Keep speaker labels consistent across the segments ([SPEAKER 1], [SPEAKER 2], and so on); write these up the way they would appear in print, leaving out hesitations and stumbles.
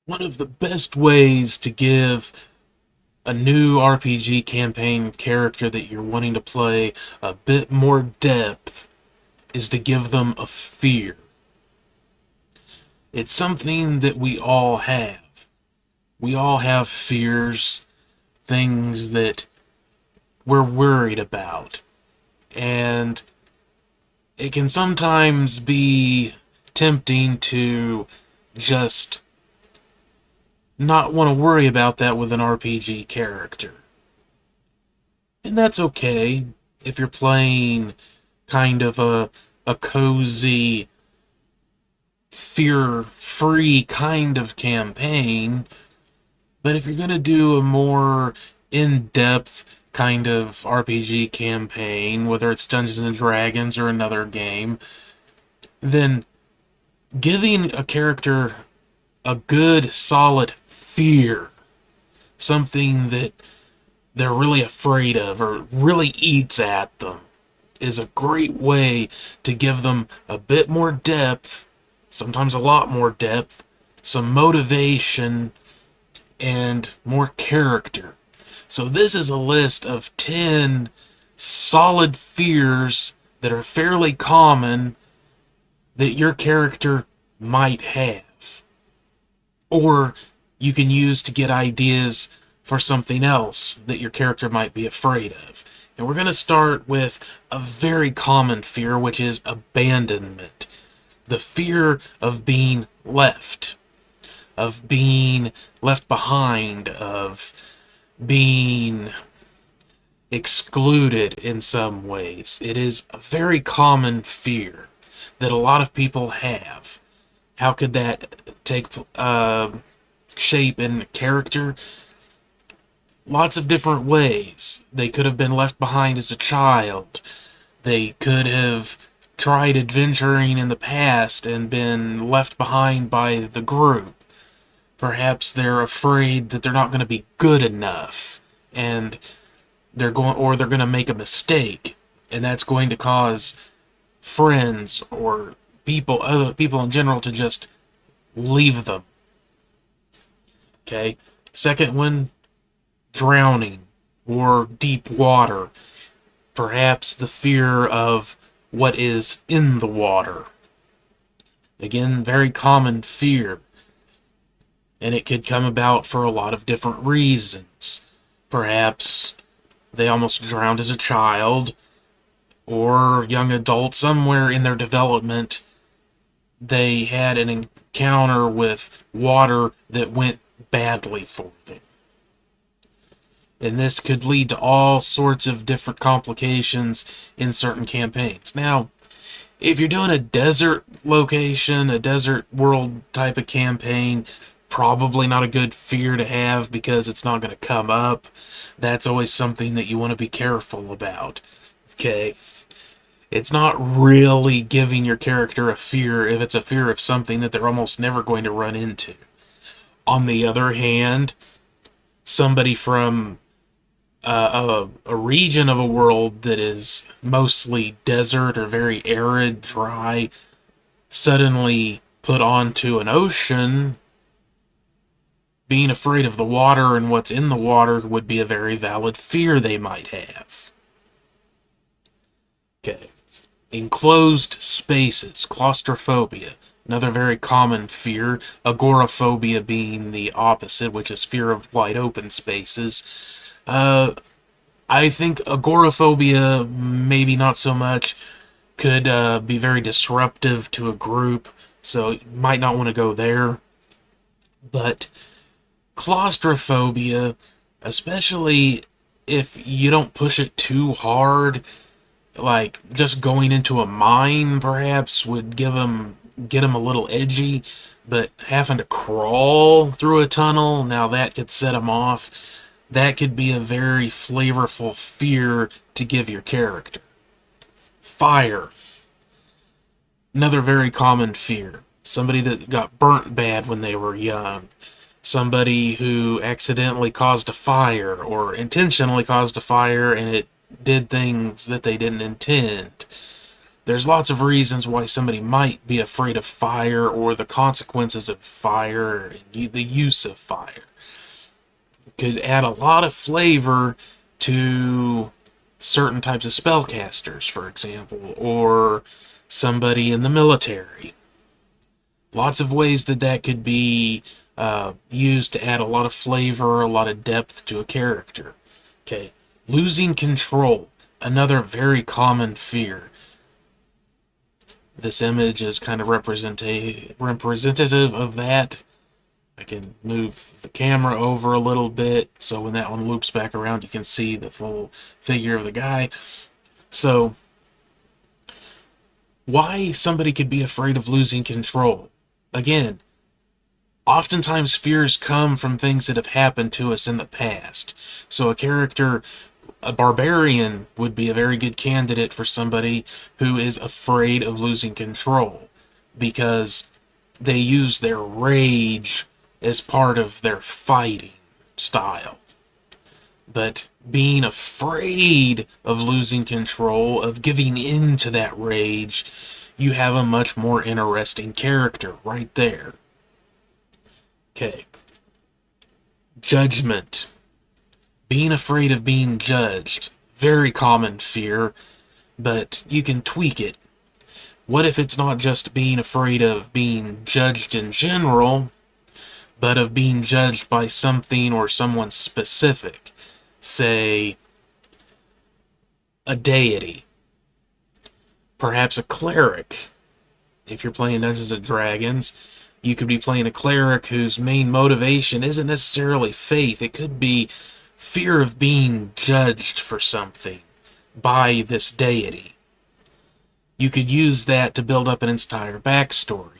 [SPEAKER 1] One of the best ways to give a new RPG campaign character that you're wanting to play a bit more depth is to give them a fear. It's something that we all have. We all have fears, things that we're worried about. And it can sometimes be tempting to just not want to worry about that with an RPG character. And that's okay if you're playing kind of a cozy, fear-free kind of campaign. But if you're going to do a more in-depth kind of RPG campaign, whether it's Dungeons and Dragons or another game, then giving a character a good, solid fear, something that they're really afraid of or really eats at them, is a great way to give them a bit more depth, sometimes a lot more depth, some motivation, and more character. So this is a list of 10 solid fears that are fairly common that your character might have. Or you can use to get ideas for something else that your character might be afraid of. And we're going to start with a very common fear, which is abandonment. The fear of being left, of being left behind, of being excluded in some ways. It is a very common fear that a lot of people have. How could that take shape in character? Lots of different ways. They could have been left behind as a child. They could have tried adventuring in the past and been left behind by the group. Perhaps they're afraid that they're not going to be good enough, and they're going to make a mistake, and that's going to cause friends or other people in general to just leave them. Okay? Second one, drowning or deep water. Perhaps the fear of what is in the water. Again, very common fear. And it could come about for a lot of different reasons. Perhaps they almost drowned as a child, or young adult, somewhere in their development, they had an encounter with water that went badly for them. And this could lead to all sorts of different complications in certain campaigns. Now, if you're doing a desert location, a desert world type of campaign, probably not a good fear to have because it's not going to come up. That's always something that you want to be careful about. Okay? It's not really giving your character a fear if it's a fear of something that they're almost never going to run into. On the other hand, somebody from a region of a world that is mostly desert or very arid, dry, suddenly put onto an ocean, being afraid of the water and what's in the water would be a very valid fear they might have. Okay. Enclosed spaces, claustrophobia, another very common fear, agoraphobia being the opposite, which is fear of wide open spaces. I think agoraphobia, maybe not so much, could be very disruptive to a group, so you might not want to go there. But claustrophobia, especially if you don't push it too hard, like just going into a mine perhaps would get him a little edgy, but having to crawl through a tunnel, now that could set him off. That could be a very flavorful fear to give your character. Fire, another very common fear. Somebody that got burnt bad when they were young. Somebody who accidentally caused a fire or intentionally caused a fire and it did things that they didn't intend. There's lots of reasons why somebody might be afraid of fire or the consequences of fire and the use of fire. Could add a lot of flavor to certain types of spellcasters, for example, or somebody in the military. Lots of ways that could be used to add a lot of flavor, a lot of depth to a character. Okay, losing control, another very common fear. This image is kind of representative of that. I can move the camera over a little bit so when that one loops back around you can see the full figure of the guy. So, why somebody could be afraid of losing control? Again, oftentimes fears come from things that have happened to us in the past. So a barbarian would be a very good candidate for somebody who is afraid of losing control, because they use their rage as part of their fighting style. But being afraid of losing control, of giving in to that rage, you have a much more interesting character right there. Okay. Judgment. Being afraid of being judged. Very common fear, but you can tweak it. What if it's not just being afraid of being judged in general, but of being judged by something or someone specific? Say, a deity. Perhaps a cleric. If you're playing Dungeons & Dragons, you could be playing a cleric whose main motivation isn't necessarily faith. It could be fear of being judged for something by this deity. You could use that to build up an entire backstory.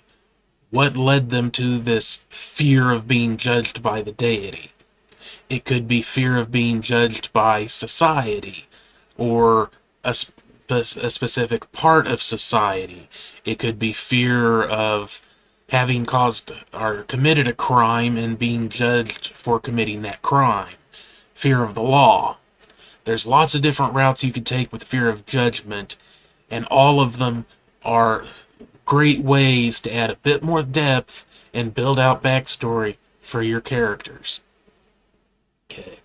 [SPEAKER 1] What led them to this fear of being judged by the deity? It could be fear of being judged by society, or a specific part of society. It could be fear of having caused or committed a crime and being judged for committing that crime. Fear of the law. There's lots of different routes you could take with fear of judgment, and all of them are great ways to add a bit more depth and build out backstory for your characters. Okay.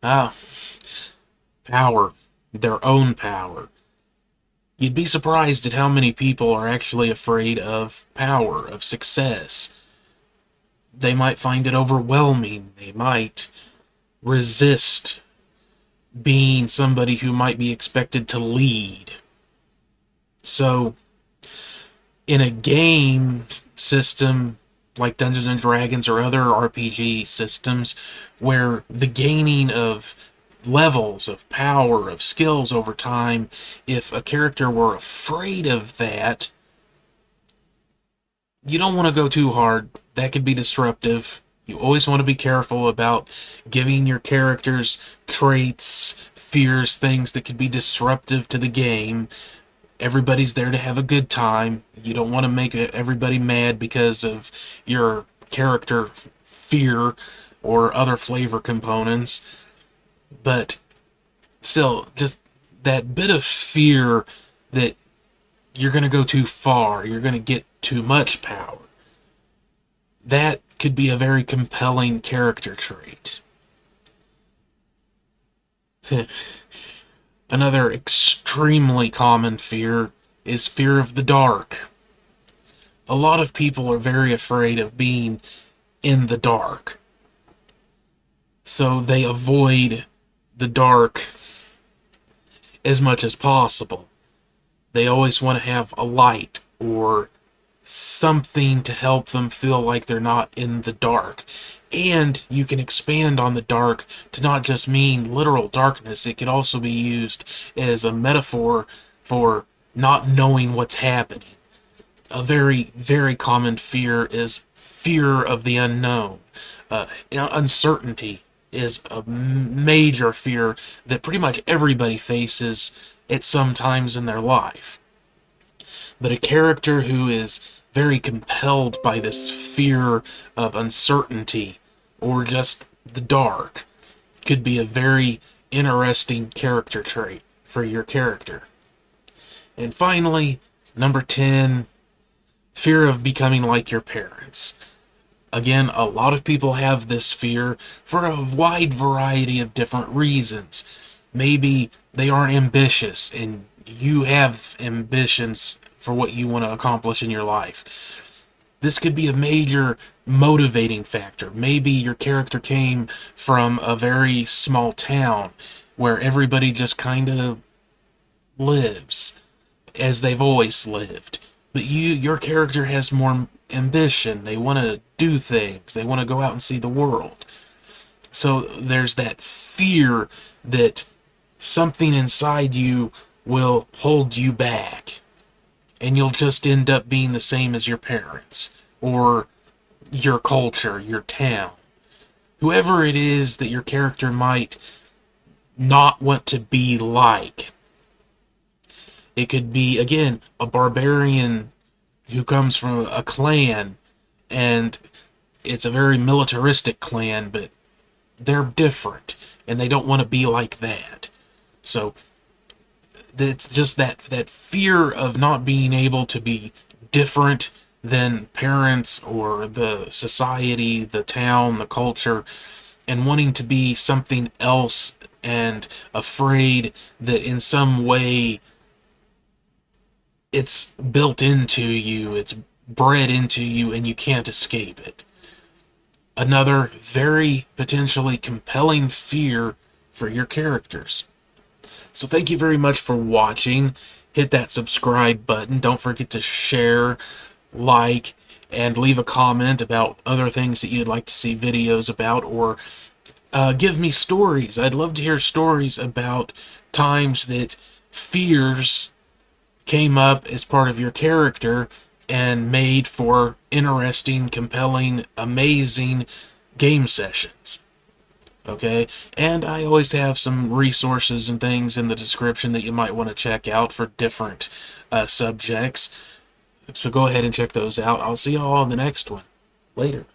[SPEAKER 1] Power. Their own power. You'd be surprised at how many people are actually afraid of power, of success. They might find it overwhelming. They might resist being somebody who might be expected to lead. So, in a game system like Dungeons & Dragons or other RPG systems, where the gaining of levels of power, of skills over time, if a character were afraid of that, you don't want to go too hard. That could be disruptive. You always want to be careful about giving your characters traits, fears, things that could be disruptive to the game. Everybody's there to have a good time. You don't want to make everybody mad because of your character fear or other flavor components. But still, just that bit of fear that you're going to go too far, you're going to get too much power. That could be a very compelling character trait. Another extremely common fear is fear of the dark. A lot of people are very afraid of being in the dark, so they avoid the dark as much as possible. They always want to have a light or something to help them feel like they're not in the dark. And you can expand on the dark to not just mean literal darkness. It could also be used as a metaphor for not knowing what's happening. A very, very common fear is fear of the unknown. Uncertainty is a major fear that pretty much everybody faces at some times in their life. But a character who is very compelled by this fear of uncertainty or just the dark could be a very interesting character trait for your character. And finally, number 10, fear of becoming like your parents. Again, a lot of people have this fear for a wide variety of different reasons. Maybe they aren't ambitious and you have ambitions for what you want to accomplish in your life. This could be a major motivating factor. Maybe your character came from a very small town where everybody just kind of lives as they've always lived. But your character has more ambition. They want to do things. They want to go out and see the world. So there's that fear that something inside you will hold you back. And you'll just end up being the same as your parents. Or your culture, your town. Whoever it is that your character might not want to be like. It could be, again, a barbarian who comes from a clan, and it's a very militaristic clan, but they're different, and they don't want to be like that. So, it's just that fear of not being able to be different than parents or the society, the town, the culture, and wanting to be something else and afraid that in some way it's built into you, it's bred into you, and you can't escape it. Another very potentially compelling fear for your characters. So thank you very much for watching. Hit that subscribe button. Don't forget to share, like, and leave a comment about other things that you'd like to see videos about, or give me stories. I'd love to hear stories about times that fears came up as part of your character and made for interesting, compelling, amazing game sessions. Okay? And I always have some resources and things in the description that you might want to check out for different subjects. So go ahead and check those out. I'll see you all in the next one. Later.